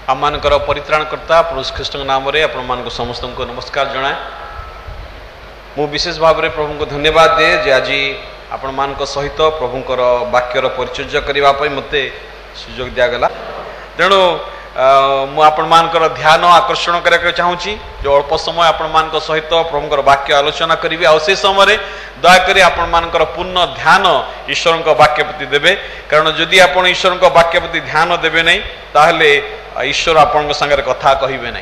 आम मानकर परित्राणकर्ता प्रभु ख्रीष्ट नाम रे आपण मान समस्त को नमस्कार जनाए। मु विशेष भाव में प्रभु को धन्यवाद दे जे आज आपण मान सहित प्रभुंकर वाक्यर परिचर्या करने मते सुजोग दिगला। तेणु मु आपण मानकर ध्यान आकर्षण करने चाहूँगी जो अल्प समय आपण मान सहित प्रभुंकर वाक्य आलोचना करी आ से समय दयाकोरी आपण मानकर पूर्ण ध्यान ईश्वर वाक्य प्रति देवे। कारण जदि आपण ईश्वर वाक्य प्रति ध्यान देवे नहीं ताहले ईश्वर आपण संगे कथा कहे ना।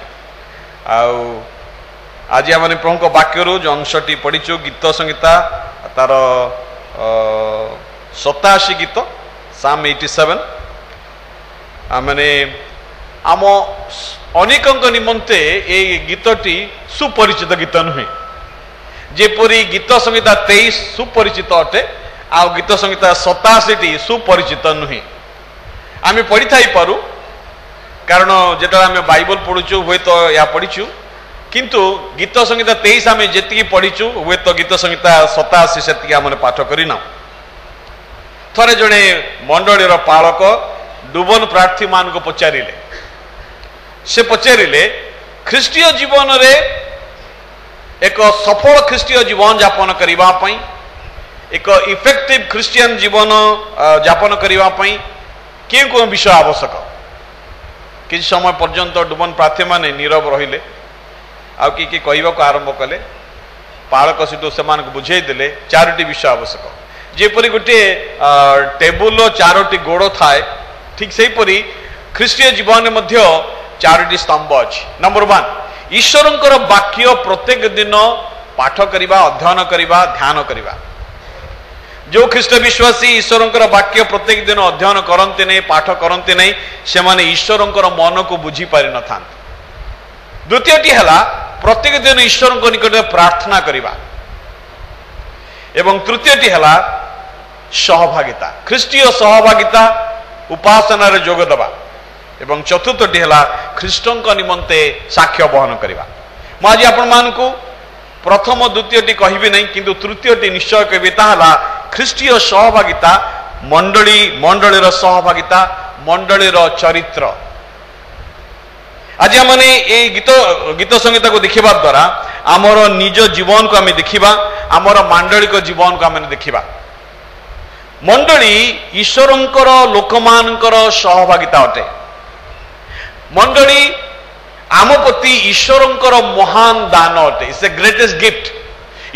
आज आम प्रभु वाक्य जो अंशटी पढ़ीचु गीत संहिता तार 87 गीत साम 87 मैंने आम अनेक निमंते ये गीतटी सुपरिचित गीत नुहे। जेपरी गीत संहिता 23 सुपरिचित अटे आ गीत संहिता 87 सुपरिचित नुहे। आम पढ़ी थाई पारू कारण जो आम बाइबल पढ़ुचु हुए तो या पढ़ीचु किंतु गीत संहिता 23 आम जी पढ़ीचु हुए तो गीत संहिता 87 से आम पाठ करना। थरे जड़े मंडलीर पालक डुबन प्रार्थी मान को पचारे से पचारे ख्रीष्टीय जीवन रे एक सफल ख्रीष्टीय जीवन यापन करने एक इफेक्टिव ख्रीस्टियन जीवन यापन करने क्यों विषय आवश्यक। कि समय पर्यंत डुबन प्रार्थी माने नीरव रहिले आ कि कहवाक आरंभ कले पालक सीधु से बुझेदेले 4टी विषय आवश्यक। जेपरी गोटे टेबुल 4टी गोड़ थाए ठीक से परी ख्रीष्टीय जीवन में 4टी स्तंभ अच्छी। नंबर 1 ईश्वर वाक्य प्रत्येक दिन पाठ करवा अध्ययन करवा ध्यान करवा। जो ख्रीष्ट विश्वासी ईश्वर वाक्य प्रत्येक दिन अध्ययन करते नहीं पाठ करते नहीं से माने ईश्वर मन को बुझी पारि न था। द्वितीयटी है प्रत्येक दिन ईश्वर निकट प्रार्थना करवा एवं तृतीयटी है सहभागिता ख्रीष्टीय सहभागिता उपासना रे जोग दबा एवं चतुर्थटी है ख्रीष्ट निमंते साक्ष्य बहन करवा। मुझे आपण मान को प्रथम द्वितीयटी कहबी नहीं किंतु तृतीयटी निश्चय कहबी ताहला ख्रीष्टीय सहभागिता मंडलीर सहभागिता मंडलीर चरित्र। आज मैंने ये गीत संहिता को देखा द्वारा आमर निज जीवन को आम देखा आमर मांडलिक जीवन को आम देखा। मंडली ईश्वर लोक मानकर सहभागिता अटे। मंडली आम प्रति ईश्वर महान दान अटे। इट्स ए ग्रेटेस्ट गिफ्ट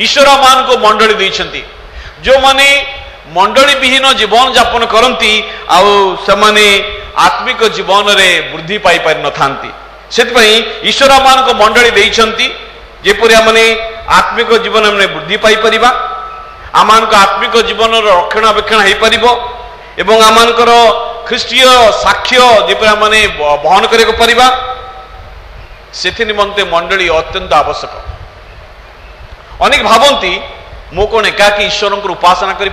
ईश्वर मान को मंडली देइछंती। जो माने मंडली विहीन जीवन यापन करती आने आत्मिक जीवन रे वृद्धि पाई पारि न थांती। सेतपई ईश्वर मान को मंडली देइछंती जेपरि आमने आत्मिक जीवन में वृद्धि पाई परिबा आमान को आत्मिक जीवन रक्षणाबेक्षण हो पारिबो एवं आमानकर ख्रीष्टीय साक्ष्य जेपरि आमने बहन करे परिबा सेथि निमंते मंडली अत्यंत आवश्यक। अनेक भावंती मो कौन एकाकी ईश्वर उपासना करें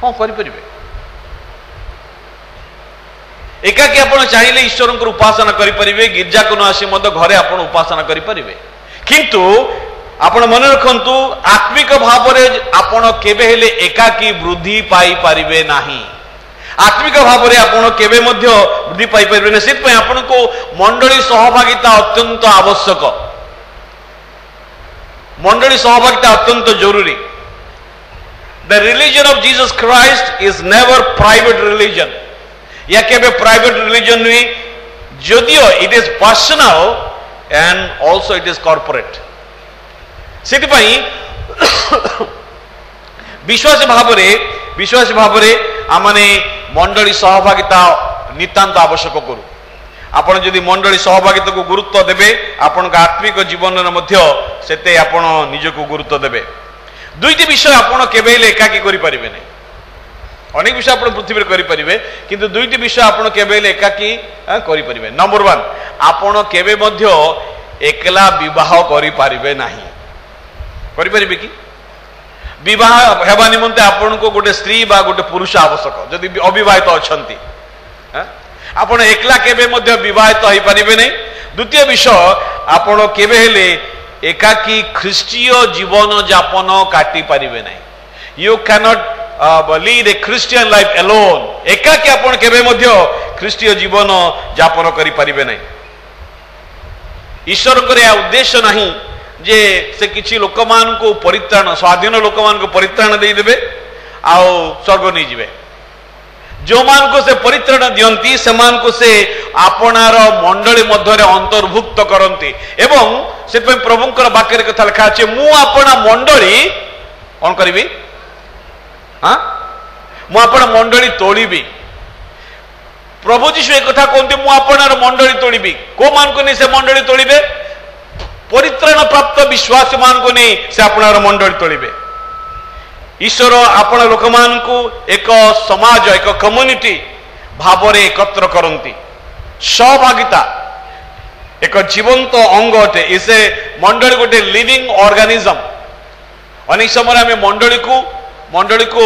हाँ करें एकाकी आप चाहिए ईश्वर उपासना करें गिरजा को न आसी घरे आप उपासना करें किंतु आपण मन रखु आत्मिक भाव में आपण केबे हेले एकाकी वृद्धि पाई पारिबे नाही। आत्मिक भाव में आपण केबे मध्य वृद्धि पाई पारिबे ना। सेत पई आपण को मंडली सहभागिता अत्यंत आवश्यक। मंडली सहभागिता अत्यंत जरूरी। The religion of Jesus Christ is never private religion या केबे प्राइवेट रिलीजन नुई जदियो it is personal and also it is corporate. सेति पई विश्वासी भाव रे आमने मंडली सहभागिता नितांत आवश्यक करू। आपण जदि मंडली सहभागिता को गुरुत्व देबे आपण आत्मिक जीवन से आपण निज को गुरुत्व देबे। दुईटी विषय आपण केबे एकाकी करि परिबे नै। अनेक विषय आपण पृथ्वी रे करि परिबे किंतु दुईटी विषय आपण केबे एकाकी करि परिबे। नंबर 1 आपण केबे मध्य एकला विवाह करि परिबे नाही। करि परिबे कि विवाह हेबा निमंते आपण को गोटे स्त्री बा गोटे पुरुष आवश्यक। जदि अविवाहित अछंती आपण एकला केबे मध्य विवाहित हो पारिबे नहीं। द्वितीय विषय आपण केबे हेले एकाकी ख्रीष्टीय जीवन यापन काटी पारिबे नहीं। You cannot lead a Christian life alone. एकाकी आपण केबे मध्य ଖ୍ରୀଷ୍ଟୀୟ ଜୀବନ ଯାପନ କରିପାରିବେ ନାହିଁ। ଈଶ୍ୱରଙ୍କର ଏହା ଉଦ୍ଦେଶ୍ୟ ନାହିଁ ଯେ ସେ କିଛି ଲୋକମାନଙ୍କୁ ପରିତ୍ରାଣ, ସ୍ୱାଧୀନ ଲୋକମାନଙ୍କୁ ପରିତ୍ରାଣ ଦେଇଦେବେ ଆଉ ସ୍ୱର୍ଗ ନେଇଯିବେ। ଯେଉଁମାନଙ୍କୁ ସେ ପରିତ୍ରାଣ ଦିଅନ୍ତି ସେମାନଙ୍କୁ ସେ ଆପଣାର ମଣ୍ଡଳୀ ମଧ୍ୟରେ ଅନ୍ତର୍ଭୁକ୍ତ କରନ୍ତି। ଏବଂ ସେଥିପାଇଁ ପ୍ରଭୁଙ୍କର ବାକ୍ୟରେ କଥା ଲେଖା ଅଛି, ମୁଁ ଆପଣା ମଣ୍ଡଳୀ କଣ କରିବି? ମୁଁ ଆପଣ ମଣ୍ଡଳୀ ତୋଳିବି। ପ୍ରଭୁ ଯୀଶୁ ଏ କଥା କହନ୍ତି, ମୁଁ ଆପଣାର ମଣ୍ଡଳୀ ତୋଳିବି। କୋଉମାନଙ୍କୁ ନେଇ ସେ ମଣ୍ଡଳୀ ତୋଳିବେ? ପରିତ୍ରାଣ ପ୍ରାପ୍ତ ବିଶ୍ୱାସୀ ମାନଙ୍କୁ ନେଇ ସେ ଆପଣାର ମଣ୍ଡଳୀ ତୋଳିବେ। ଈଶ୍ୱର ଆପଣ ଲୋକମାନଙ୍କୁ ଏକ ସମାଜ, ଏକ କମ୍ୟୁନିଟି ଭାବରେ ଏକତ୍ର କରନ୍ତି। ସହଭାଗିତା ଏକ ଜୀବନ୍ତ ଅଙ୍ଗ ଅଟେ। ସେ ମଣ୍ଡଳୀ ଗୋଟେ ଲିଭିଂ ଅର୍ଗାନିଜମ। ଅନେକ ସମୟରେ ଆମେ ମଣ୍ଡଳୀକୁ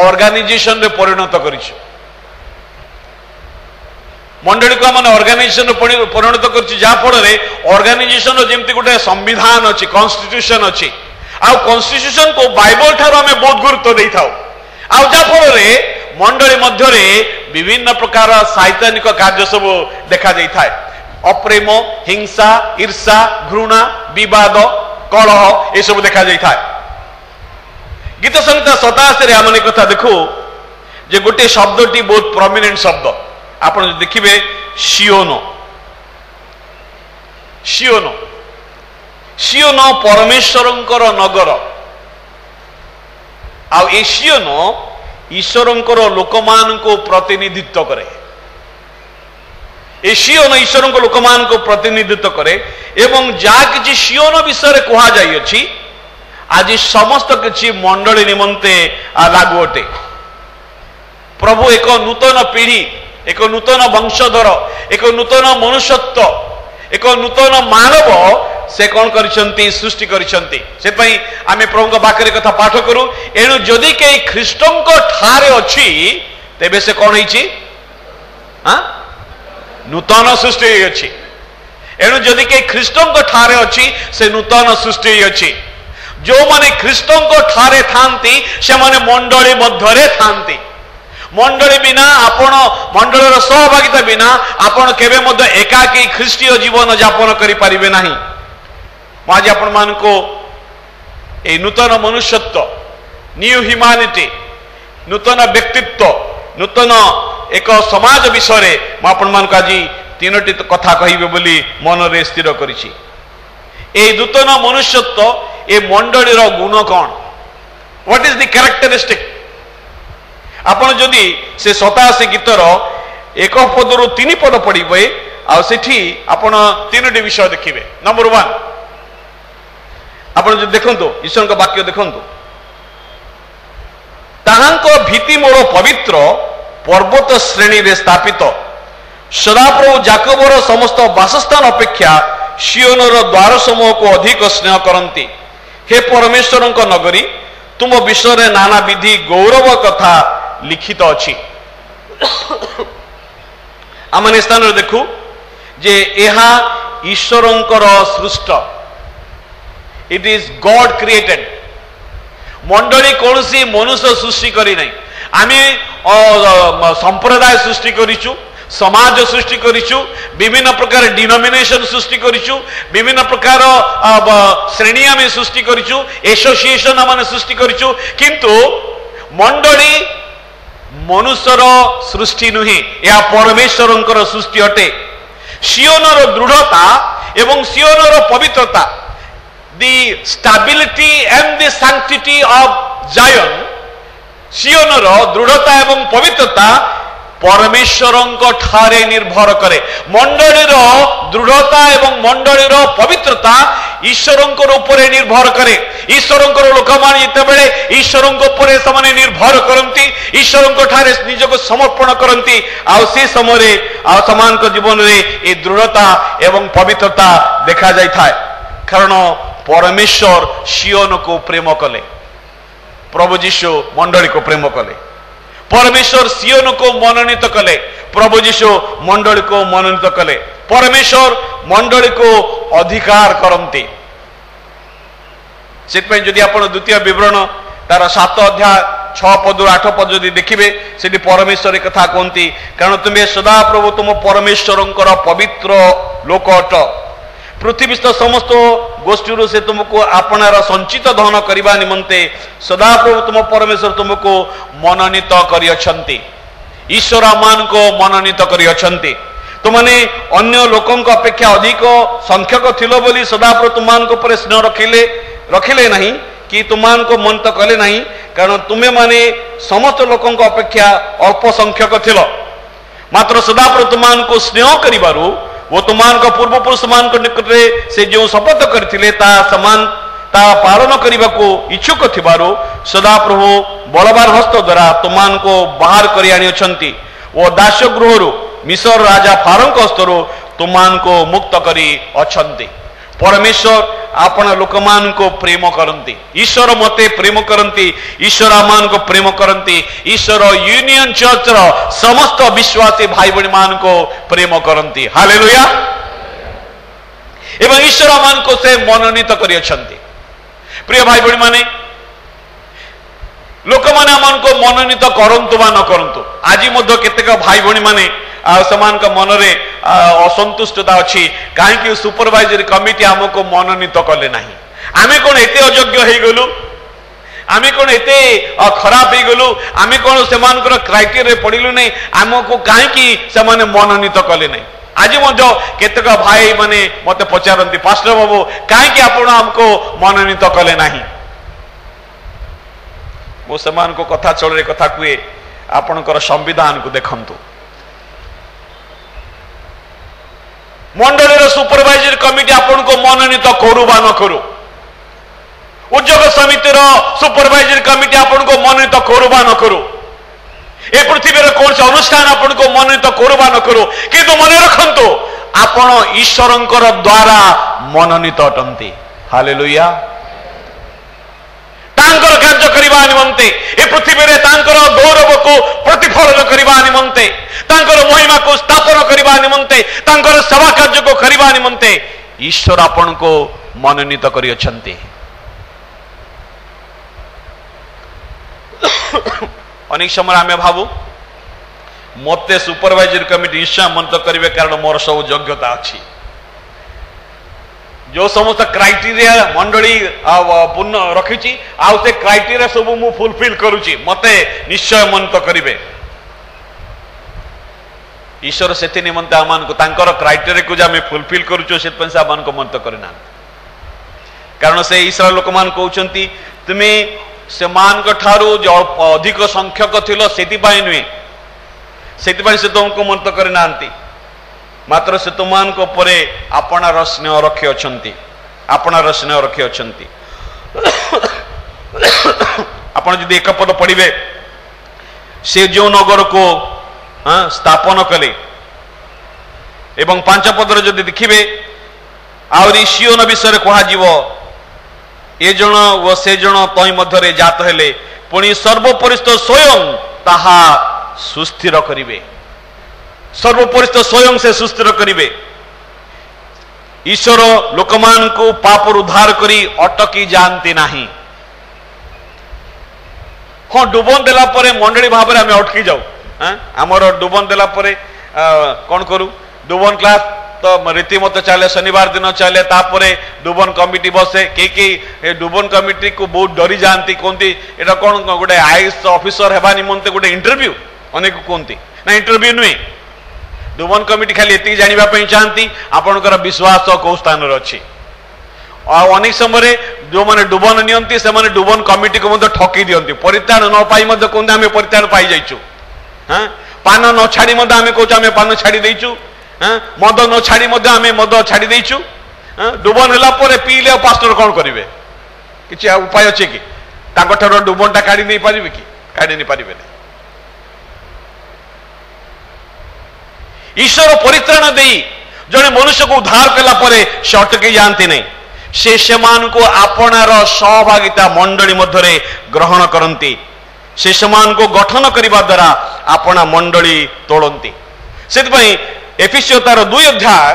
ଅର୍ଗାନାଇଜେସନରେ ପରିଣତ କରିଛୁ। ମଣ୍ଡଳୀକୁ ଆମେ ଅର୍ଗାନାଇଜେସନରେ ପରିଣତ କରିଛୁ, ଯାହାଫଳରେ ଅର୍ଗାନାଇଜେସନର ଯେମିତି ଗୋଟେ ସମ୍ବିଧାନ ଅଛି, କନଷ୍ଟିଟ୍ୟୁସନ ଅଛି, ଆଉ କନଷ୍ଟିଟ୍ୟୁସନକୁ ବାଇବଲ ଠାରୁ ଆମେ ବହୁତ ଗୁରୁତ୍ୱ ଦେଇଥାଉ। ଆଉ ଯାହାଫଳରେ ମଣ୍ଡଳୀ ମଧ୍ୟରେ ବିଭିନ୍ନ ପ୍ରକାର ସାଇତାନିକ କାର୍ଯ୍ୟ ସବୁ ଦେଖାଯାଇଥାଏ। ଅପ୍ରେମ, ହିଂସା, ଈର୍ଷା, ଘୃଣା, ବିବାଦ, କଳହ ଏସବୁ ଦେଖାଯାଇଥାଏ। ଗୀତ ସଂହିତା 87 ଆମେ କଥା ଦେଖୁ ଯେ ଗୋଟିଏ ଶବ୍ଦଟି ବହୁତ ପ୍ରମିନେଣ୍ଟ ଶବ୍ଦ। ଆପଣ ଯଦି ଦେଖିବେ ସିଓନ, ସିଓନ, ସିଓନ ପରମେଶ୍ୱରଙ୍କର ନଗର। ଆଉ ଏ ସିଓନ ଈଶ୍ୱରଙ୍କର ଲୋକମାନଙ୍କୁ ପ୍ରତିନିଧିତ୍ୱ କରେ। ଏ ସିଓନ ଈଶ୍ୱରଙ୍କ ଲୋକମାନଙ୍କୁ ପ୍ରତିନିଧିତ୍ୱ କରେ। ଏବଂ ଯାହା କିଛି ସିଓନ ବିଷୟରେ କୁହାଯାଇଅଛି ଆଜି ସମସ୍ତ କିଛି ମଣ୍ଡଳୀ ନିମନ୍ତେ ଲାଗୁ ଅଟେ। ପ୍ରଭୁ ଏକ ନୂତନ ପିଢ଼ି, ଏକ ନୂତନ ବଂଶଧର, ଏକ ନୂତନ ମନୁଷ୍ୟତ୍ୱ, ଏକ ନୂତନ ମାନବ ସେ କଣ କରିଛନ୍ତି? ସୃଷ୍ଟି କରିଛନ୍ତି। ସେଥିପାଇଁ ଆମେ ପ୍ରଭୁଙ୍କ ବାକ୍ୟରେ କଥା ପାଠ କରୁ, ଏଣୁ ଯଦି କେହି ଖ୍ରୀଷ୍ଟଙ୍କ ଠାରେ ଅଛି ତେବେ ସେ କଣ ହେଇଛି? ନୂତନ ସୃଷ୍ଟି ହୋଇଅଛି। ଏଣୁ ଯଦି କେହି ଖ୍ରୀଷ୍ଟଙ୍କ ଠାରେ ଅଛି ସେ ନୂତନ ସୃଷ୍ଟି ହୋଇଅଛି। ଯେଉଁମାନେ ଖ୍ରୀଷ୍ଟଙ୍କ ଠାରେ ଥାନ୍ତି ସେମାନେ ମଣ୍ଡଳୀ ମଧ୍ୟରେ ଥାନ୍ତି। ମଣ୍ଡଳୀ ବିନା, ଆପଣ ମଣ୍ଡଳୀର ସହଭାଗିତା ବିନା ଆପଣ କେବେ ମଧ୍ୟ ଏକାକୀ ଖ୍ରୀଷ୍ଟୀୟ ଜୀବନ ଯାପନ କରିପାରିବେ ନାହିଁ। ମୁଁ ଆଜି ଆପଣମାନଙ୍କୁ এই নূতন মনুষ্যত্ব, নিউ হ্ୟୁମାନିଟି, নূতন ব্যক্তিত্ব, নূতন এক সমাজ বিষয়ে ମୁଁ ଆପଣମାନଙ୍କୁ ଆଜି তিনোটি কথা কহিবে বলি মନରେ স্থির করেছি। এই নূতন মনুষ্যত্ব, এই মণ্ডলীর গুণ কোন? What is the characteristic? ଆପଣ ଯଦି ସେ 87 ଗୀତର 1 ପଦରୁ 3 ପଦ ପଢିବେ ଆଉ ସେଠି ଆପଣ ତିନୋଟି ବିଷୟ ଦେଖିବେ। ନମ୍ବର 1, ଆପଣ ଯଦି ଦେଖନ୍ତୁ ଈଶ୍ୱରଙ୍କ ବାକ୍ୟ ଦେଖନ୍ତୁ, ତାହାଙ୍କ ଭିତ୍ତିମୂଳ ପବିତ୍ର ପର୍ବତ ଶ୍ରେଣୀରେ ସ୍ଥାପିତ, ସଦାପ୍ରଭୁ ଯାକୋବର ସମସ୍ତ ବାସସ୍ଥାନ ଅପେକ୍ଷା ସିଓନର ଦ୍ୱାର ସମୂହକୁ ଅଧିକ ସ୍ନେହ କରନ୍ତି। ହେ ପରମେଶ୍ୱରଙ୍କ ନଗରୀ, ତୁମ ବିଷୟରେ ନାନା ବିଧି ଗୌରବ କଥା লিখিত ଅଛି। ଆମେ ଏ ସ୍ଥାନରେ ଦେଖୁ ଯେ ଏହା ଈଶ୍ୱରଙ୍କର ସୃଷ୍ଟ, ଇଟ୍ ଇଜ ଗଡ୍ କ୍ରିଏଟେଡ। ମଣ୍ଡଳୀ କୌଣସି ମନୁଷ୍ୟ ସୃଷ୍ଟି କରିନାହିଁ। ଆମେ ସମ୍ପ୍ରଦାୟ ସୃଷ୍ଟି କରିଛୁ, ସମାଜ ସୃଷ୍ଟି କରିଛୁ, ବିଭିନ୍ନ ପ୍ରକାର ଡିନୋମିନେସନ ସୃଷ୍ଟି କରିଛୁ, ବିଭିନ୍ନ ପ୍ରକାର ଶ୍ରେଣୀ ଆମେ ସୃଷ୍ଟି କରିଛୁ, ଏସୋସିଏସନ ଆମେ ସୃଷ୍ଟି କରିଛୁ, କିନ୍ତୁ ମଣ୍ଡଳୀ ମନୁଷ୍ୟର ସୃଷ୍ଟି ନୁହେଁ, ଏହା ପରମେଶ୍ୱରଙ୍କର ସୃଷ୍ଟି ଅଟେ। ସିଓନର ଦୃଢ଼ତା ଏବଂ ସିଓନର ପବିତ୍ରତା, ଦି ଷ୍ଟାବିଲିଟି ଆଣ୍ଡ ଦି ସାଙ୍କ୍ଟିଟି ଅଫ ଜାୟନ, ସିଓନର ଦୃଢ଼ତା ଏବଂ ପବିତ୍ରତା ପରମେଶ୍ୱରଙ୍କ ଠାରେ ନିର୍ଭର କରେ। ମଣ୍ଡଳୀର ଦୃଢ଼ତା ଏବଂ ମଣ୍ଡଳୀର ପବିତ୍ରତା ଈଶ୍ୱରଙ୍କର ଉପରେ ନିର୍ଭର କରେ। ଈଶ୍ୱରଙ୍କର ଲୋକମାନେ ଯେତେବେଳେ ଈଶ୍ୱରଙ୍କ ଉପରେ ସେମାନେ ନିର୍ଭର କରନ୍ତି, ଈଶ୍ୱରଙ୍କ ଠାରେ ନିଜକୁ ସମର୍ପଣ କରନ୍ତି, ଆଉ ସେ ସମୟରେ ଆଉ ସେମାନଙ୍କ ଜୀବନରେ ଏ ଦୃଢ଼ତା ଏବଂ ପବିତ୍ରତା ଦେଖାଯାଇଥାଏ। କାରଣ ପରମେଶ୍ୱର ସିଓନକୁ ପ୍ରେମ କଲେ, ପ୍ରଭୁ ଯୀଶୁ ମଣ୍ଡଳୀକୁ ପ୍ରେମ କଲେ। ପରମେଶ୍ୱର ସିଓନକୁ ମନୋନୀତ କଲେ, ପ୍ରଭୁ ଯୀଶୁ ମଣ୍ଡଳୀକୁ ମନୋନୀତ କଲେ। ପରମେଶ୍ୱର ମଣ୍ଡଳୀକୁ ଅଧିକାର କରନ୍ତି। ସେଥିପାଇଁ ଯଦି ଆପଣ ଦ୍ୱିତୀୟ ବିବରଣ ତାର 7 ଅଧ୍ୟାୟ 6 पदରୁ 8 पद जदि देखिबे सेठी परमेश्वर कथा कहती कारण तुम्हें सदा प्रभु तुम परमेश्वरंकर पवित्र लोक अट पृथ्वीस्थ समस्त गोष्ठी से तुमको आपणार संचित धन करने निमंते सदा प्रभु तुम परमेश्वर तुमको मनोनीत करियछंती ईश्वर मान को मनोनीत करियछंती तुमने अन्य लोकों अपेक्षा अधिक संख्यक थिलो बोली सदाप्रभु तुमान को पर स्नेह रखिले नहीं कि तुमान को मन तो कले नहीं कारण तुम्हें माने समस्त लोकों अपेक्षा अल्प संख्यक थिलो मात्र सदाप्रभु तुमान को स्नेह करिबारु वो तुमान को पूर्व पुरुष मान को निकट से जो शपथ करथिले ता समान ता पालन करने को इच्छुक थिबारु सदाप्रभु बलवान हस्त द्वारा तुमान को बाहर करि आनी अछंती वो दास्य गृहरु मिस्र राजा फारों हस्तरु तुमान को मुक्त करी अछंती परमेश्वर आपण लोक मान को प्रेम करती ईश्वर मते प्रेम करती ईश्वर मान को प्रेम करती ईश्वर यूनियन चर्च रो समस्त विश्वासी भाई बहन मान को प्रेम करती हालेलुया एवं ईश्वर मान को से मनोनीत करी अछंती प्रिय भाई बहन माने लोक माने मान को मनोनीत करंतु वा न करंतु आज मध्य केतेक भाई बहन माने समान मनरे असंतुष्टता अच्छी कहीं सुपरवाइजरी कमिटी आमको मनोनीत कले ना आमे कौन एते अयोग्य हो गलु आमे कौन एते खराब हो गलु आमे कौन से क्राइटेरिया पड़िलु नहीं आमको कहीं से मनोनीत कले नहीं आज मध्य केतेक भाई माने मते पचारती पास्टर बाबू कहीं आपण आमको मनोनीत कले ना वो समान को कथा चल कथा कहे आपणकर संविधान को देखंतु मंडली सुपरवाइजरी कमिटी आपन को मनोनीत करू बा न करू उद्योग समितिर सुपरवाइजरी कमिटी आपन को मनोनीत करू बा न करू ए पृथ्वी कौन से अनुष्ठान आपन को मनोनीत करू बा न करू किंतु मन रखंतु आपण ईश्वरंकर द्वारा मनोनीत अटंती हालेलुया तांकर कार्य करबा निमंते ए पृथ्वी रे तांकर गौरव को प्रतिफलन करबा निमंते तांकर महिमा को स्थापन करबा निमंते तांकर सेवा कार्य को करबा निमंते ईश्वर आपण को मनोनीत करि अछंती अनेक समय आमे भाबू मते सुपरवाइजरी कमिटी ईश्वर मनोनीत करिवे कारण मोर सब योग्यता अछि जो समस्त क्राइटेरिया मंडली पूर्ण रखी आउ से क्राइटेरिया सब मु फुलफिल करुची मते निश्चय मनोनीत करिवे ईश्वर से निमंते आमान को तांकर क्राइटेरिया को आम फुलफिल करुचो से आमान को मनोनीत करना कारण से ईश्वर लोक मान कहते तुम्हें से मान ठारू जो अधिक संख्यक थिलो सेतिपाई नुहे सेतिपाई से तुमको मनोनीत करना मात्र से तुमान को परे आपणार स्नेह रखी अछंती आपणार स्नेह रखी अछंती आपण यदि एक पद पढ़िबे से जो नगर को स्थापन कले एवं 5 पदर जदि देखिबे आउरी सियोन विषय कहा जीव ए जन व से जन तई मध्यरे जात हेले पुणी सर्वपरिस्थ स्वयं ताहा सुस्थिर करिवे सर्वपरिस्थ स्वयं से सुस्थिर करिवे ईश्वर लोकमान को पाप उद्धार करी अटकी जानती नहीं हाँ डुबन देला परे मंडली भाव में आम अटकी जाऊ आमर डुबन देला परे कौन करू डुबन क्लास तो रीतिमत चले शनिवार दिन चले तापरे डुबन कमिटी बसे के डुबन कमिटी को बहुत डरी जाती कहती एटा कौन गोटे आईएएस ऑफिसर हेबा निमंते गोटे इंटरव्यू अनेक कहती ना इंटरव्यू नुहे डुबन कमिटी खाली एति जानिबा पई चाहती आपनकर विश्वास को स्थान रे अछि अनेक समय जो माने डुबन नियंती से माने डुबन कमिटी को मध्य ठकी दियंती परित्राण न पाई मध्य कोन आमे परित्राण पाई जाइछु हां पान न छाड़ी मध्य आमे कोच आमे पान छाड़ी देइछु हां मद न छाड़ी मध्य आमे मद छाड़ी देइछु हां डुबन हला परे पीले पास्टर कोन करिवे किछि उपाय अछि कि ताको ठरो डुबन ता काढी नै पारिबे कि काढी नै पारिबे ईश्वर परित्राण दे जड़े मनुष्य को उद्धार कला परे से अटकी जाती नहीं से मान को आपणार सहभागिता मंडली मध्य ग्रहण करती से मान को गठन करने द्वारा आपना मंडली तोड़ती से एफिसियो तार 2 अध्याय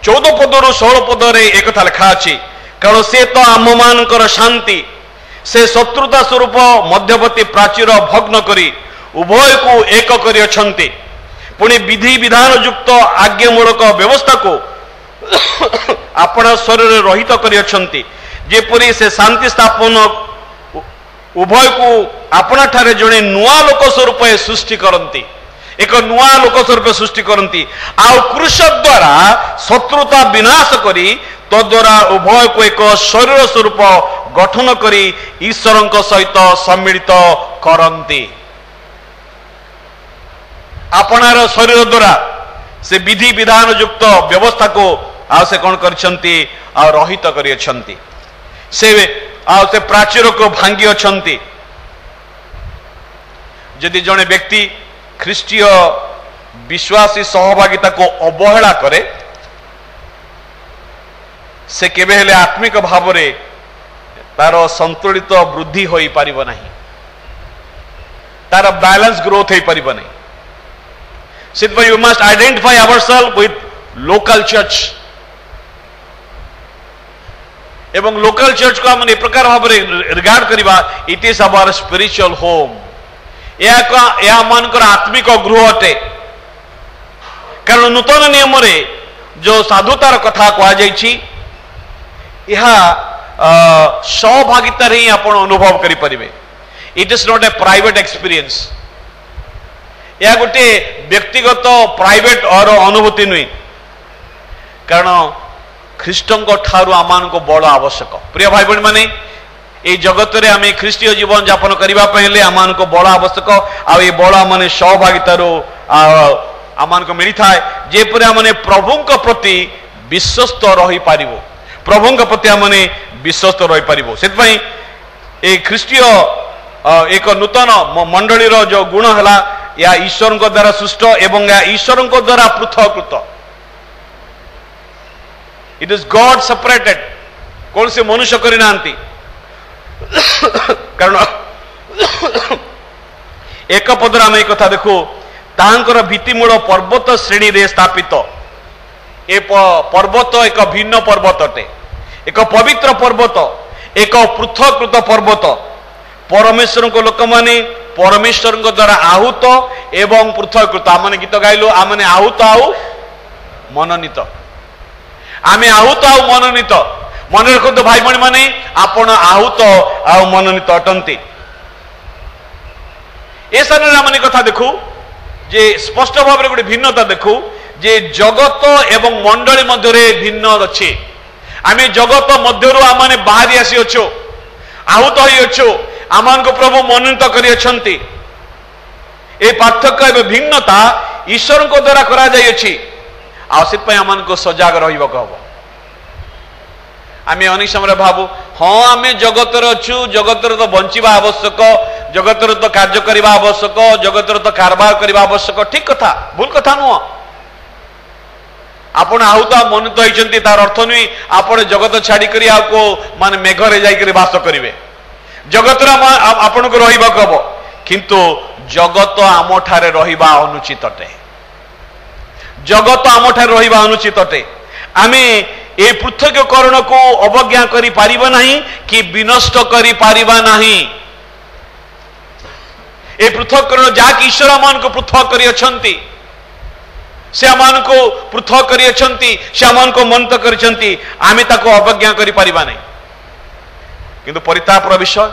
14 पदरु 16 पदरे एक कथा लिखा अछि कारण से तो आम मानकर शांति से शत्रुता स्वरूप मध्यवर्ती प्राचीर भग्न करी उभय को एक करियछन्ति पुणी विधि विधान युक्त आज्ञामूलक व्यवस्था को आपण शरीर रहित करियछन्ति जेपरि से शांति स्थापन उभय को आपना ठारे जड़े नुआ लोक स्वरूप सृष्टि करती एक नुआ लोक स्वरूप सृष्टि करती आउ क्रूस द्वारा शत्रुता विनाश करी तद्वारा उभय को एक शरीर स्वरूप गठन करी ईश्वर सहित सम्मिलित करती आपणार शरीर द्वारा से विधि विधान युक्त व्यवस्था को से कौन करछन्ति रहित करियछन्ति से प्राचीर को भांगी अछन्ति यदि जड़े व्यक्ति ख्रीष्टीय विश्वासी सहभागिता को अवहेला करे से केबे हेले आत्मिक भाव रे तार संतुलित वृद्धि होई परिबो नाही तार बैलेंस ग्रोथ होई परिबो नाही सिर्फ you must identify ourselves with local church एवं लोकल चर्च को हम ए प्रकार भाव रिगार्ड करिबा it is our spiritual home या मानकर आत्मिक गृह अटे कारण नूतन नियम रे जो साधुतार कथा कहा जाइछि यह सहभागिता रे आपण अनुभव करि परिबे it is not a private experience यह गोटे व्यक्तिगत प्राइवेट और अनुभूति नुई कारण ख्रीष्टों ठारू आमान को बड़ आवश्यक प्रिय भाई बहन माने ये जगत रे आम ख्रीष्टीय जीवन यापन करने आमान को बड़ आवश्यक आ बड़ माने सहभागितार आमान को मिली थाए जेपरि आमने प्रभु प्रति विश्वस्त रही पारिबो प्रभु प्रति आमने विश्वस्त रही पारिबो सेतपई ए ख्रीष्टीय एक नूतन मंडली रो जो गुण हला या ईश्वर को द्वारा सृष्ट एवं या ईश्वर को द्वारा पृथकृत इट इज गॉड सेपरेटेड कौन से मनुष्य करी नांती कारण एक पदर आम एक कथा देखो तांकर भित्तिमूल पर्वत श्रेणी रे स्थापित ए पर्वत एक भिन्न पर्वत अटे एक पवित्र पर्वत एक पृथकृत पर्वत परमेश्वर को लोक माने परमेश्वर द्वारा आहूत एवं पृथकृत आमने गीत गाइलु आमने आहूत आउ मनोनीत आमे आहूत आउ मनोनीत मन रखते भाई भाई माने आपण आहूत आउ मनोनीत अटंती ए सारे आमने कथा देखू जे स्पष्ट भाव में गोटे भिन्नता देखू जे जगत एवं मंडली मध्य भिन्न अच्छे आम जगत मध्य आम बाहरी आसी अच्छो आहूत हो अच्छो आमान को प्रभु मनोनीत करी ए पार्थक्य एवं भिन्नता ईश्वर को द्वारा करा जाई अछि आमान को सजाग रहिबा को हबो आमे अनेक समय भाबू हाँ आमे जगत अच्छु जगत तो बंचिबा आवश्यक जगत तो कार्य करबा आवश्यक जगत तो कारबार करबा आवश्यक ठीक कथा भूल कथा नुह आपण आहूत मनोनीत होइचंती तार अर्थ नुई आपण जगत छाड़ी करी आ को माने मेघरे जाई करी वास करिवे जगत आपण को रहिबा को हबो किंतु जगत आम ठारे रहिबा अनुचित अटे जगत आम ठारे रहिबा अनुचित अटे आमे ए पृथककरण को अवज्ञा करि पारिबा नहीं कि विनष्ट करि पारिबा नहीं ए पृथककरण जाक ईश्वर आमान को पृथक करि अछंती से आमान को पृथक करि अछंती से आमान को मनत करिसंती आमे ताको अवज्ञा करि पारिबा नहीं किंतु परितापर विषय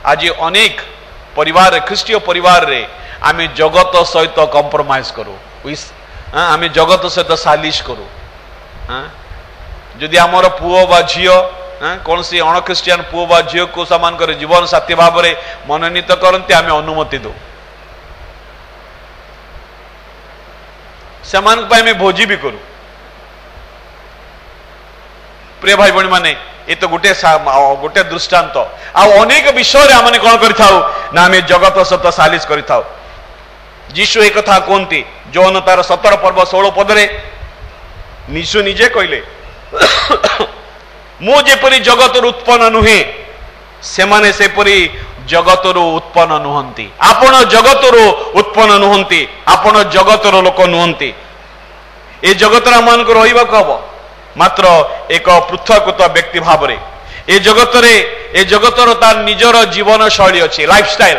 आज अनेक परिवार ख्रीष्टीय परिवार रे आमे जगत सहित कंप्रोमाइज करू आमे जगत सहित सालिश करू जदि आमर पुओ बा झियो कौन सी अण ख्रीस्टियन पुओ बा झियो को समान करे जीवन साथी भाव में मनोनीत करते आमे अनुमति दो समान में भोजी भी करू प्रिय भाई बहनी माने ये तो गोटे गोटे दृष्टांत अनेक विषय आम कौन कर जगत सत सालिश कर जीशु एक कथा कहती जौन तार 17 पर्व 16 पदरे निशु निजे कहले मु जेपरी जगत उत्पन्न नुहे से माने सेपरी जगत उत्पन्न नुहंती आपण जगत उत्पन्न नुहंती आपण जगत लोक नुहंती ए जगत मान को रहिबा को हबो मात्र एक पृथकृत व्यक्ति भाव रे ए जगतर तार निजर जीवन शैली अच्छी, लाइफस्टाइल,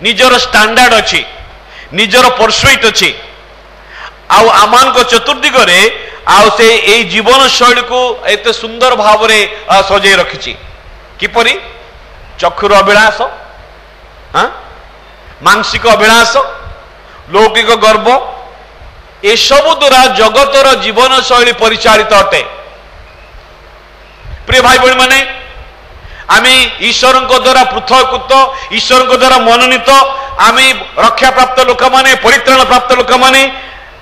निजर स्टैंडर्ड अच्छी, निजर परसुइट अच्छी। आमान को चतुर्दिगरे आउ से ए जीवन शैली को एत सुंदर भाव में सजाई रखी। किपरि? चक्षुर अभिलाष, मानसिक अभिलाष, लौकिक गर्व, ए सब द्वारा जगतर जीवन शैली परिचालित अटे। प्रिय भाई बहन माने, आमे ईश्वर द्वारा पृथककृत, ईश्वर द्वारा मनोनीत, आमे रक्षा प्राप्त लोक माने, परित्राण प्राप्त लोक माने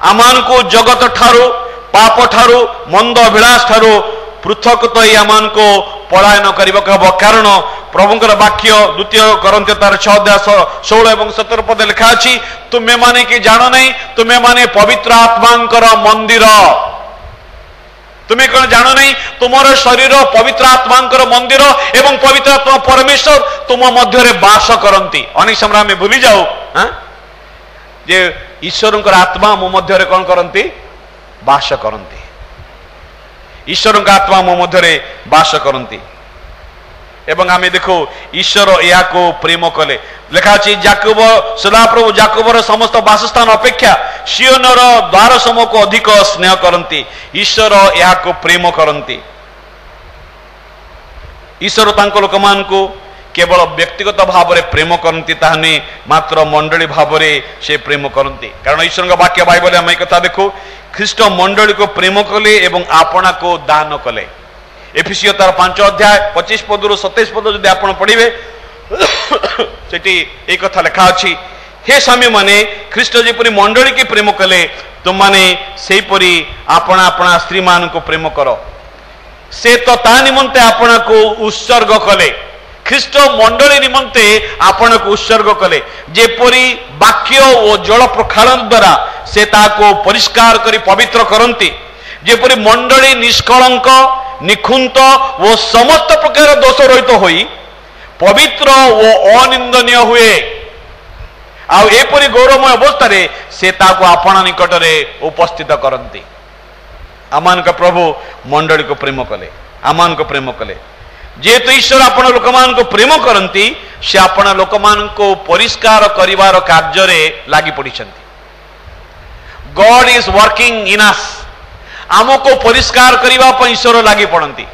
आमान को जगत ठारू, पाप ठारू, मंद अभिलाष ठारू पृथक तो आमान को पलायन करने को हम। कारण प्रभुंकर वाक्य 2 Corinthians 6:16 और 17 पद लिखा अछि, तुम्हें माने कि जान नहीं, तुम्हें माने पवित्र आत्मांकर मंदिर। तुम्हें कौन जान नहीं? तुम्हारे शरीर पवित्र आत्मांकर मंदिर एवं पवित्र आत्मा परमेश्वर तुम मध्य बास करती। अनेक समय आम भूली जाऊ जे ईश्वर आत्मा मो मध्य कौन करती? बास करती। ईश्वर आत्मा मो मध्य बास करती। एवं आम देखो ईश्वर या को प्रेम कले। लिखा अछि, जाकब सदाप्रभु जाकबर समस्त वासस्थान अपेक्षा सियोनर द्वार समूह को अधिक स्नेह करती। ईश्वर या को प्रेम करती। ईश्वर तांको लोक मान को केवल व्यक्तिगत भाव में प्रेम करती, ताहने मात्र मंडली भाव में से प्रेम करती। कारण ईश्वर का वाक्य बाइबल आम एक कथा देखो, ख्रीष्ट मंडली को प्रेम कले एवं आपना को दान कले। एफिसियो तार 5 अध्याय 25 पदरु 27 पद जदि आपण पढ़िबे सेठी एक कथा लिखा अछि, हे स्वामी माने ख्रीष्ट जेपरि मंडली के प्रेम कले, तुम माने सेही परि आपना आपना स्त्री मान को प्रेम करो। से तो ता निमंते आपना को उत्सर्ग कले। ख्रीष्ट मंडली निमंते आपन को उत्सर्ग कले। जेपरि वाक्य और जल प्रक्षालन द्वारा से ताको परिष्कार करी पवित्र करंती, जेपरि मंडली निष्कलंक, निखुंत वो समस्त प्रकार दोष रहित होई पवित्र वो अनिंदनीय हुए। आ एपरि गौरवमय अवस्था रे से ताको आपना निकट रे उपस्थित करंती। आमान का प्रभु मंडली को प्रेम कले, आमान को प्रेम कले। जेहेतु ईश्वर आपण लोक मान को प्रेम करंती, से आपण लोक मान को परिष्कार करिवार कार्य रे लागि पड़िछंती। गॉड इज वर्किंग इन अस। आमको परिष्कार करिवा पर ईश्वर लागि पड़ती।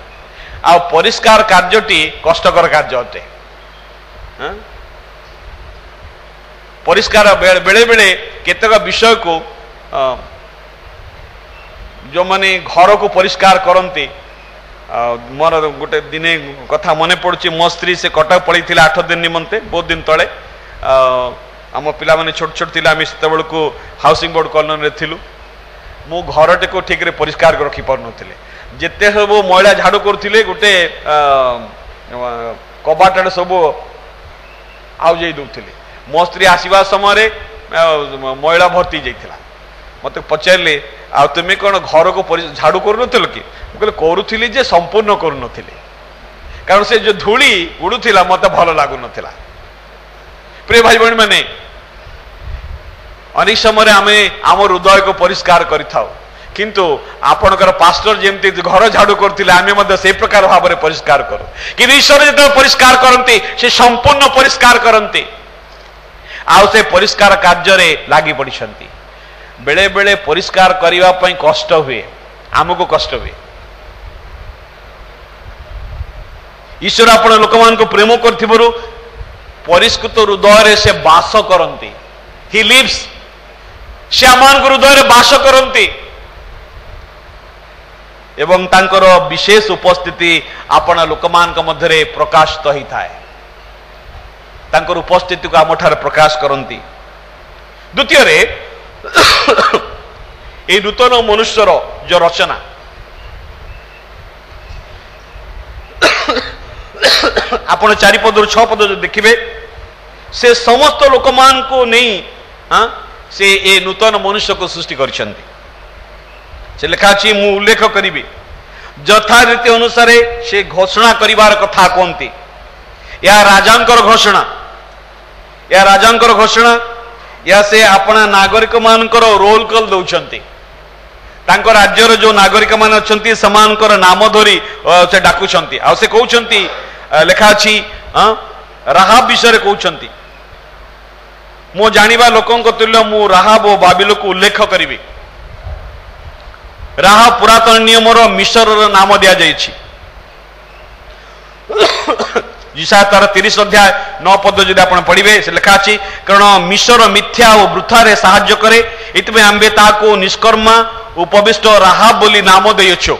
आ परिष्कार कार्यटी कष्टकर कार्य अटे। परिष्कार बेले बेले केतक विषय को जो माने घर को परिष्कार करती। मोर गोटे दिने कथा मन पड़ुची, मो स्त्री से कटक पड़ी 8 दिन निमंते, बहुत दिन तले। आम पिला माने छोट छोट थिला, आम सेते बेलको हाउसिंग बोर्ड कॉलोनी रे थिलु। मो घरटे को ठीक रे परिष्कार रखी पार नथिले। जेते सब मैला झाड़ू करथिले, गोटे कबाटाडे सब आउ जाई दउथिले। मो स्त्री आसीबा समय मैला भर्ती जाइथिला। मते पचारले, आ तुमे कोन घर को झाड़ू करू नथिलो कि? मो कहले करूथिली जे संपूर्ण करू नथिले, कारण से जो धूली उडुथिला मते भलो लागु नथिला। प्रिय भाई बहन माने, अनेक समय आमे आम हृदय को परिष्कार करिथाउ, किंतु आपणकर पास्टर जेमती घर झाड़ू करथिले आमे मध्य से प्रकार भाव में परिष्कार करू। कि ईश्वर जो परिष्कार करती से संपूर्ण परिष्कार करती। आउ से परिष्कार कार्य रे लागि पड़िछंती। बेले बेले परिष्कार करिवा पई कष्ट हुए, आमको कष्ट हुए। ईश्वर आपण लोक मान को प्रेम करथिबरु परिष्कृत हृदय रे से वास करती। ही लिव्स, से आमान को हृदय रे वास करती एवं तांकर विशेष उपस्थिति आपण लोकमान के मध्य प्रकाशित ही थाए। तांकर उपस्थिति को आमठार प्रकाश करती। द्वितीय रे ए नूतन मनुष्यर जो रचना, आपण 4 पद 6 पद जो देखिबे, से समस्त लोकमान को नहीं से ए नूतन मनुष्य को सृष्टि करछंती। से लिखा अछि, मु उल्लेख करिबी यथा रीति अनुसार से घोषणा करिवार कथा कोनती। या राजांकर घोषणा, या राजांकर घोषणा, या से अपना नागरिक मानकर रोल कॉल दउछंती। तांको राज्यर जो नागरिक मान अच्छी समानकर नाम धरी से डाकुछंती आ से कहउछंती लेखा अछि राहाब विषय कहउछंती मो जानिबा लोकंक तुल्य मु राहाब ओ बाबिल को उल्लेख करिबी राहाब पुरातन नियमर मिस्र नाम दिया जाइछि जिसा तार 30 अध्याय 9 पद जदि आपण पढ़िबे से लिखा अछि कारण मिस्र मिथ्या और वृथारे सहाय्य करे इतमे आंबे ताको निष्कर्मा उपविष्ट राहाब बोली नाम देयछो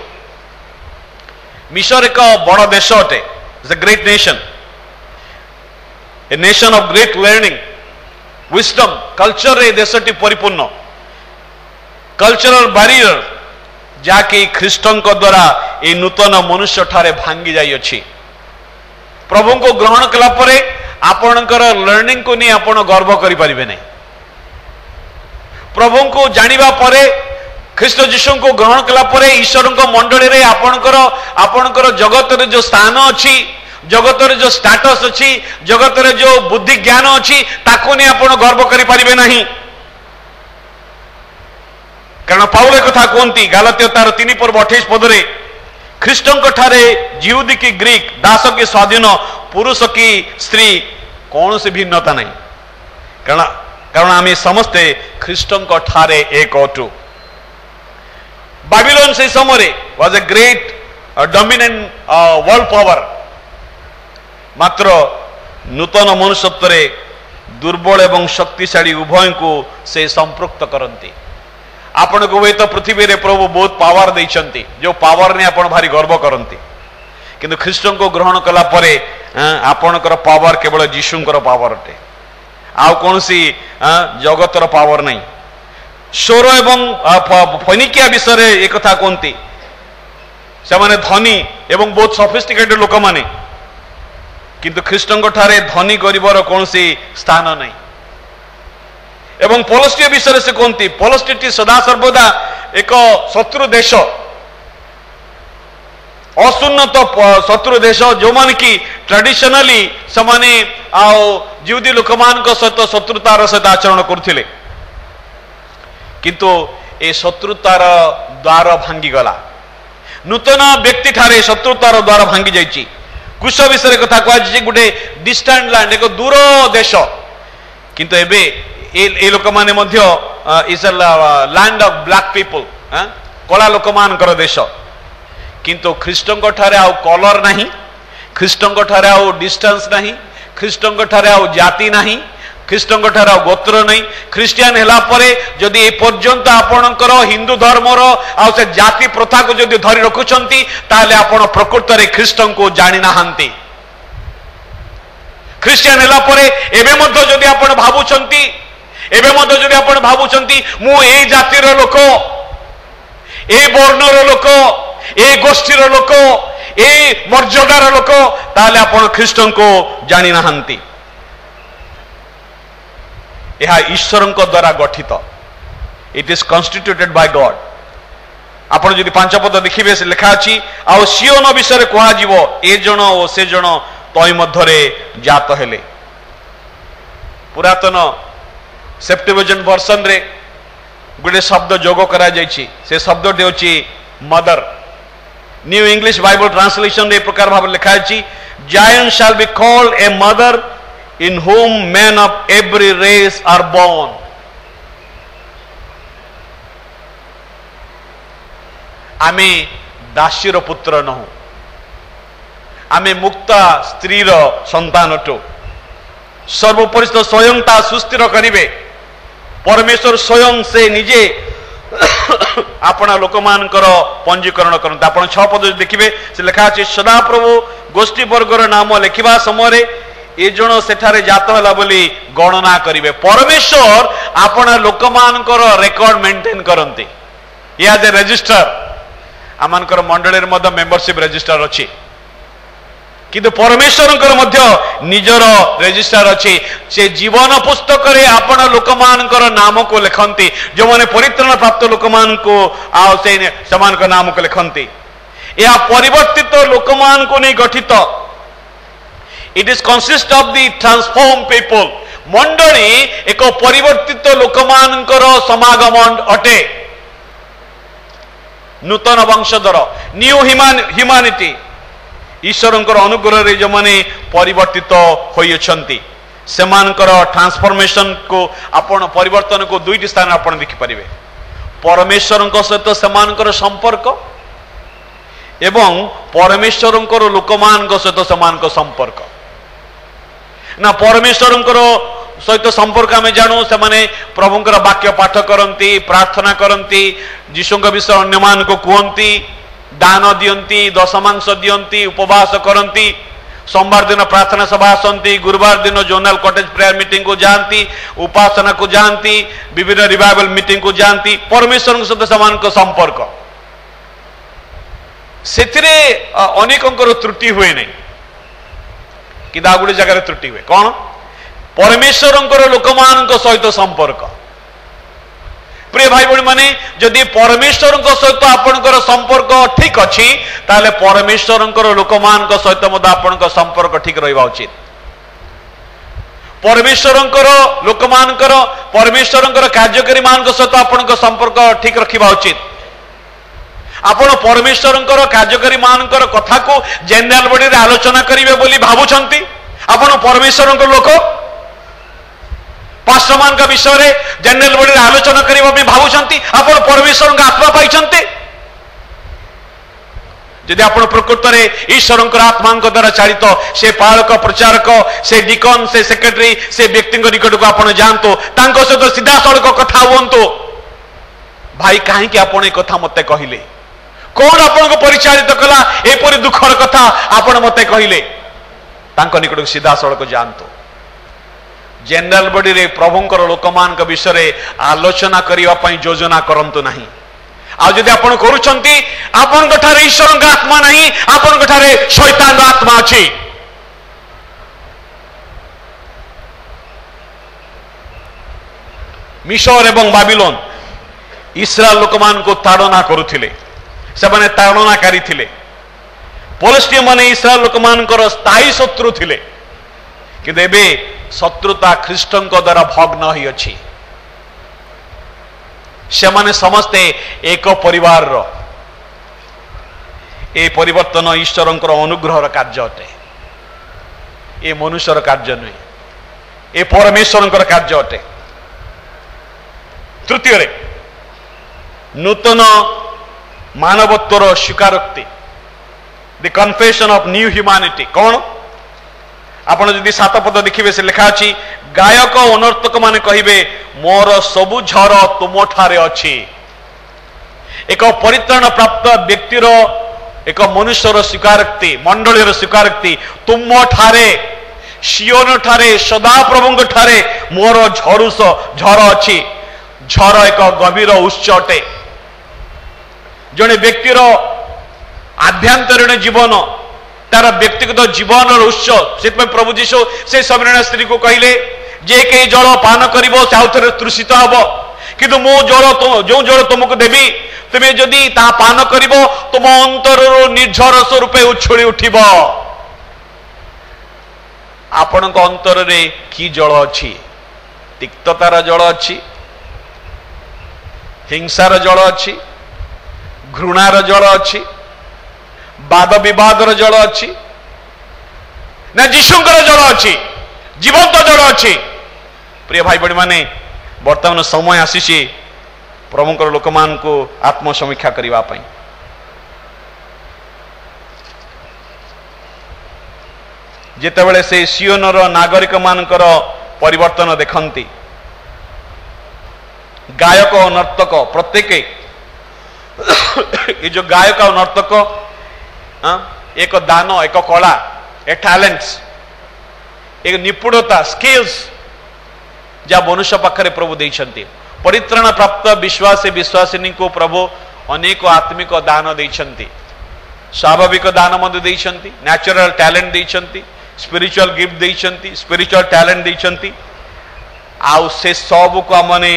मिस्र एक बड़ देश अटे it's a great nation a nation of great learning wisdom culture रे देशटी परिपूर्ण कल्चरल बैरियर जाके ख्रीष्टन द्वारा ए नूतन मनुष्य ठारे भांगी जाई अछि प्रभु को ग्रहण कला परे आपणकर लर्निंग को नहीं आपण गर्व करि परिबे नहीं प्रभु को जानिबा परे ख्रीष्ट जीशु को ग्रहण कला परे ईश्वर को मंडली रे आपणकर जगत रे जो स्थान अछि जगत रे जो स्टेटस अछि जगत रे जो बुद्धि ज्ञान अछि ताको नहीं आपण गर्व करि परिबे नहीं कारण पाउल कथा कहती गालात्य तार 3:28 पदरे ख्रीष्टन ठारे जिहुदी की ग्रीक दास की स्वाधीन पुरुष की स्त्री कौन से भिन्नता नहीं कारण आम समस्ते ख्रीष्टन ठारे एक अटु बाबिलोन से समय was a great dominant world power मात्र नूतन मनुष्यत्व दुर्बल एवं शक्तिशाली उभय को से संपृक्त करती आपण को वे तो पृथ्वी रे प्रभु बहुत पावर देइछंती जो पावर ने आपण भारी गर्व करंती किंतु ख्रीष्टन को ग्रहण कला परे आपणकर पावर केवल जीशुंकर पावर अटे आ कोनसी जगतर पावर नहीं सोर एवं फनिकिया विषय एक कथा कहती से माने धनी एवं बहुत सफिस्टिकेटेड लोक माने किंतु ख्रीष्टन ठारे धनी गरीबर कोनसी स्थान नहीं एवं पलस्टिया विषय से कहती पलस्टी सदा सर्वदा एक शत्रु देश असुन्नत शत्रु देश जो मान की ट्रेडिशनली समाने आओ जिहुदी लोक मान सहित शत्रुतार सहित आचरण करथिले किंतु ए शत्रुतार द्वार भांगी गला नूतन व्यक्ति ठारे शत्रुतार द्वार भांगी जाइछि कुश विषय कथा कहछि गोटे डिस्टेंट लैंड एक दूर देश किंतु एबे ए लोक माने मध्य is a land of black people कला लोक मानकर देश किंतु ख्रीष्टन ठारे आउ कलर नहीं ख्रीष्टन ठारे आउ डिस्टेंस नहीं ख्रीष्टन ठारे आउ जाति नहीं ख्रीष्टन ठारे आउ गोत्र नहीं ख्रीस्टियन हेला परे जदि ए पर्यंत आपणकर हिंदू धर्मर आउ से जाति प्रथा को जदि धरि रखुचंती ताले आपण प्रकृत रे ख्रीष्टन को जानि नाहंती ख्रीस्टियन हेला परे एबे मध्य जदि आपण भाबुचंती एबे मध्य जदि आपण भाबुचंती मु ए जातिर लोक ए वर्णर लोक ए गोष्ठीर लोक ए मर्यादार लोक ताले आपण ख्रीष्टन को जानि नाहंती यह ईश्वरंक द्वारा गठित it is constituted by God आपण जदि 5 पद देखिबे से लिखा अछि आ सियोन विषय कहा जीवो ए जण ओ से जण तय मध्यरे जात हेले पुरातन सेप्टेजिएंट वर्जन रे गोटे शब्द जोग करा जायछि से शब्द देउछि mother new English Bible translation रे प्रकार भाव लिखा अछि जायन shall be called a mother in whom men of every race are born आमे दासीर पुत्र नहु आमे मुक्ता स्त्रीर संतान अटो सर्वोपरि स्वयं ता सुस्थिर करिवे परमेश्वर स्वयं से निजे आपना लोक मानकर पंजीकरण करते आपण 6 पद देखिबे से लिखा अछि सदा प्रभु गोष्ठी वर्गर नाम लिखिबा समय ए जण सेठारे जात होला बोली गणना करिवे परमेश्वर आपना लोक मानकर रेकॉर्ड मेंटेन करते या जे रजिस्टर आमानकर मंडली रे मध्य मेंबरशिप रजिस्टर अछि किंतु परमेश्वर मध्य निजर रजिस्टर अच्छी से जीवन पुस्तक रे आपण लोक मानकर नाम को लिखंती जो माने परित्राण प्राप्त लोक मान को आ से समान को नाम को लिखंती या परिवर्तित लोक मान को नहीं गठित it is consist of the transform people मंडली एक परिवर्तित लोक मानकर समागम अटे नूतन वंशधर न्यू ह्यूमानिटी ईश्वरंकर अनुग्रह जो माने परिवर्तित होइछंती सेमानकर ट्रांसफॉर्मेशन को आपण परिवर्तन को दुईटी स्थान आपण देखि परिबे परमेश्वरंक सहित सेमानकर संपर्क एवं परमेश्वरंकर लोकमानक सहित सेमानक संपर्क ना परमेश्वरंकर सहित संपर्क आम जानू से माने प्रभुंकर वाक्य पाठ करती प्रार्थना करती जीशुଙ୍କ विषय अन्य मान को कहती दान दियंती दशमांश दियंती उपवास करती सोमवार दिन प्रार्थना सभा आसती गुरुवार दिन जोनल कॉटेज प्रेयर मीटिंग को जानती उपासना को जानती विभिन्न रिवाइवल मीटिंग को जानती परमेश्वर सहित समान संपर्क से अनेकंकर त्रुटि हुए नहीं कि गोटे जगह त्रुटि हुए कौन परमेश्वरंकर लोकमान सहित संपर्क प्रिय भाई भाई माने जदि परमेश्वर सहित आपणकर संपर्क ठीक अच्छी ताले परमेश्वरंकर लोकमान सहित आपण संपर्क ठीक रहा उचित परमेश्वरंकर लोकमानकर परमेश्वरंकर कार्यकारी मान सहित आपण संपर्क ठीक रखा उचित आपण परमेश्वरंकर कार्यकारी मानकर कथा को जनरल बॉडी रे आलोचना करिवे बोली भाबुछंती आपण परमेश्वरंकर लोक पास्टर मान का विषय रे जनरल बॉडी रे आलोचना करिवा में भाबुछंती आपण परमेश्वरंकर आत्मा पाइछंती यदि आपण प्रकृत रे ईश्वरंकर आत्मांक द्वारा चालित से पालक प्रचारक से डिकन से सेक्रेटरी से व्यक्ति निकट को आपण जानतो तांको सहित सीधा सड़क कथा हुंतो भाई काहे कि आपण ए कथा मते कहिले कौन आपन को परिचालित कला एपरी दुखर कथा आपण मते कहिले तांको निकट सीधा सड़क जानतो जनरल बॉडी रे प्रभुंकर लोकमान का विषय रे आलोचना करिवा पई योजना करंतु नाही आ जदि आपण करूछंती आपण गठारे ईश्वर का आत्मा नहीं आपण गठारे शैतान का आत्मा अछि मिशर एवं बाबिलोन इस्राएल लोकमान को ताड़ना करुथिले से ताड़नाकारी थिले पलस्तीन माने इस्राएल लोकमानकर स्थायी शत्रु थिले किंतु एबे शत्रुता ख्रीष्टंक द्वारा भग्न होई अछि से माने समस्ते एक परिवार रो ए परिवर्तन ईश्वरंकर अनुग्रहर कार्य अटे ए मनुष्यर कार्य नुहे ए परमेश्वरंकर कार्य अटे तृतीय रे नूतन मानवत्वर स्वीकारोक्ति the confession of new humanity कौन आपण जदि 7 पद देखिबे से लिखा अछि गायक अनर्थक माने कहिबे मोर सबु झर तुम ठारे अछि एक परित्राण प्राप्त व्यक्तिर एक मनुष्यर स्वीकारोक्ति मंडलीर स्वीकारोक्ति तुम ठारे सियोन ठारे सदा प्रभुंग ठारे मोर झरुस झर अछि झर एक गभीर उच्च अटे जड़े व्यक्तिर आभ्यंतरीण जीवन तार व्यक्तिगत जीवन उच्च से प्रभु जीशु से सबरीण स्त्री को कहले जे कई जल पान कर से तृषित हम किंतु मो जल जो जल तुमको देवी तुम्हें जदि ता पान कर तुम अंतर निर्झर स्वरूप उछुड़ी उठिब आपण अंतर रे की जल अच्छी तिक्ततार जल अच्छी हिंसार जल अच्छी घृणार जल अच्छी वाद विवादर जल अच्छी ना जीशुंकर जल अच्छी जीवंत जल अच्छी प्रिय भाई बड़ी माने वर्तमान समय आसी प्रभुंकर लोकमान को आत्मसमीक्षा करने पाई जेतेबेले से सियोनर नागरिक मानकर परिवर्तन देखंती गायक और नर्तक प्रत्येक ये जो गायक और नर्तक एक दान एक कला एक टैलेंट्स एक निपुणता स्किल्स जहाँ मनुष्य पाखे प्रभु देइछंती परित्राण प्राप्त विश्वासी विश्वासिनी को प्रभु अनेक आत्मिक दान देइछंती स्वाभाविक दान मध्य देइछंती नेचुरल टैलेंट देइछंती स्पिरिचुअल गिफ्ट देइछंती स्पिरिचुअल टैलेंट देइछंती आउ से सब को हमने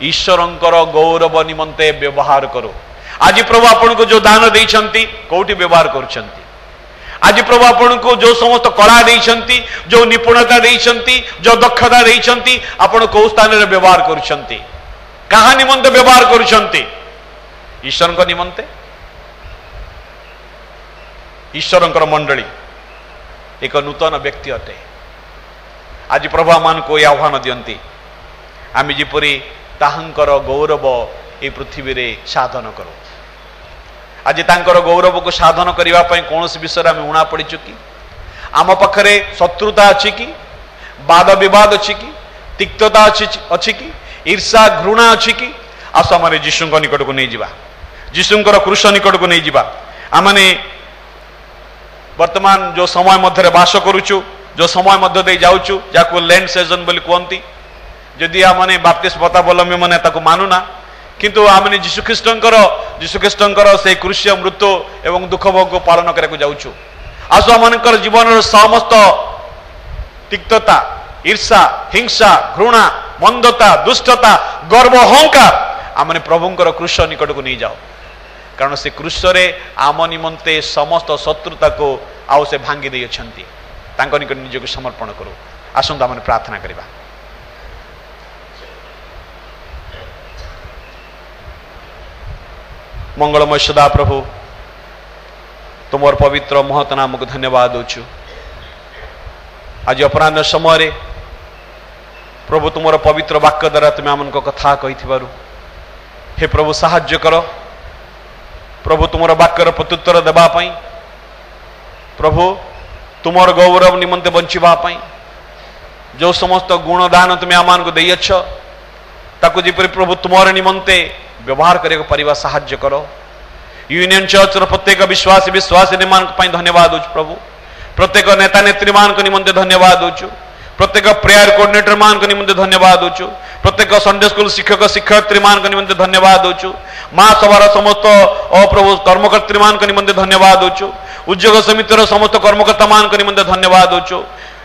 ईश्वरंकर गौरव निमंते व्यवहार करो आज प्रभु आपन को जो दान देइछंती कोठी व्यवहार करछंती आज प्रभु आपन को जो समस्त कला देइछंती जो निपुणता देइछंती जो दक्षता देइछंती आपन को स्थान रे व्यवहार करछंती कहा निमंते व्यवहार करछंती ईश्वर को निमंते ईश्वरंकर मंडली एक नूतन व्यक्ति अटे। आज प्रभु आमान को आह्वान दियंती आम जीपरी ताहंकर गौरव ये पृथ्वी रे साधन करो। आज तांकर गौरव को साधन करने कौन विषय आम उणा पड़ीचु कि आम पाखरे शत्रुता अच्छी कि वाद विवाद अच्छी कि तिक्तता अच्छी कि ईर्षा घृणा अच्छी कि आस आम जीशु निकट को नहीं जावा, जीशुंकर क्रूस निकट को नहीं जावा। आमने वर्तमान जो समय मध्य बास करुचु, जो समय मध्य दे जाउचु, जाको लैंड सीजन बोली कहती, जदि आमने बाप्तिस्म पतावलम्बी मैंने मानुना किंतु आमने जीशुख्रीष्टर से क्रूसीय मृत्यु एवं दुख भोग को पालन करने जाउचु। आसु आमनकर जीवन समस्त तिक्तता, ईर्षा, हिंसा, घृणा, मंदता, दुष्टता, गर्व, अहंकार आमने प्रभुंकर क्रूस निकट को नहीं जाओ, कारण से क्रूस रे आम निमंते समस्त शत्रुता को आउ से भांगी दे अछंती। तांको निकट निज को समर्पण करू। आसंता आमने प्रार्थना करिबा। मंगलमय सदा प्रभु तुमर पवित्र महत नाम को धन्यवाद दोछु। आज अपराह्न समय प्रभु तुमर पवित्र वाक्य द्वारा तुम आम कथा कही, हे प्रभु साहाय्य कर। प्रभु तुमर वाक्यर प्रत्युत्तर देवाई, प्रभु तुमर गौरव निमंते बंचापी जो समस्त गुणदान तुम आम को देछ ताकू जीपरि प्रभु तुमर निमंते व्यवहार करने पारिबा साहाय्य करो। यूनियन चर्च प्रत्येक विश्वासी विश्वासी मान धन्यवाद दोछु प्रभु। प्रत्येक नेता नेत्री मान निमंते धन्यवाद दोछु। प्रत्येक प्रेयर कोऑर्डिनेटर मान निमंते धन्यवाद दोछु। प्रत्येक संडे स्कूल शिक्षक शिक्षयित्री मान निमंते धन्यवाद दोछु। माँ सभार समस्त प्रभु कर्मकर्त्री मान निमंते धन्यवाद दोछु। उद्योग समितिर समस्त कर्मकर्ता मान निमंते धन्यवाद दोछु।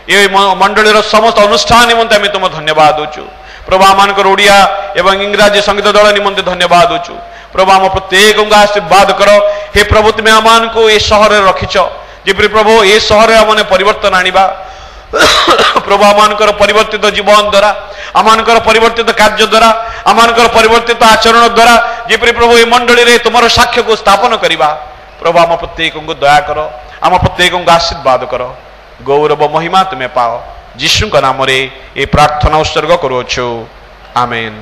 ये मंडलीर समस्त अनुष्ठान निमंते आम तुम धन्यवाद दोछु प्रभु। आमानकर ओडिया एवं इंग्राजी संगीत दल निमंते धन्यवाद दोछु प्रभु। आम प्रत्येक आशीर्वाद कर। हे प्रभु तुम आमान को ये सहर रखिच जेपरि प्रभु ये सहर आमने परिवर्तन आनिबा प्रभु। आमानकर परिवर्तित जीवन द्वारा, आमानकर परिवर्तित कार्य द्वारा, आमानकर परिवर्तित आचरण द्वारा जेपरि प्रभु ये मंडली रे तुमर साक्ष्य को स्थापन करिबा प्रभु। आम प्रत्येक को दया कर, आम प्रत्येक को आशीर्वाद कर। गौरव महिमा तुम्हें पाओ। जीशु का नाम रे ये प्रार्थना उत्सर्ग करुछु। आमेन।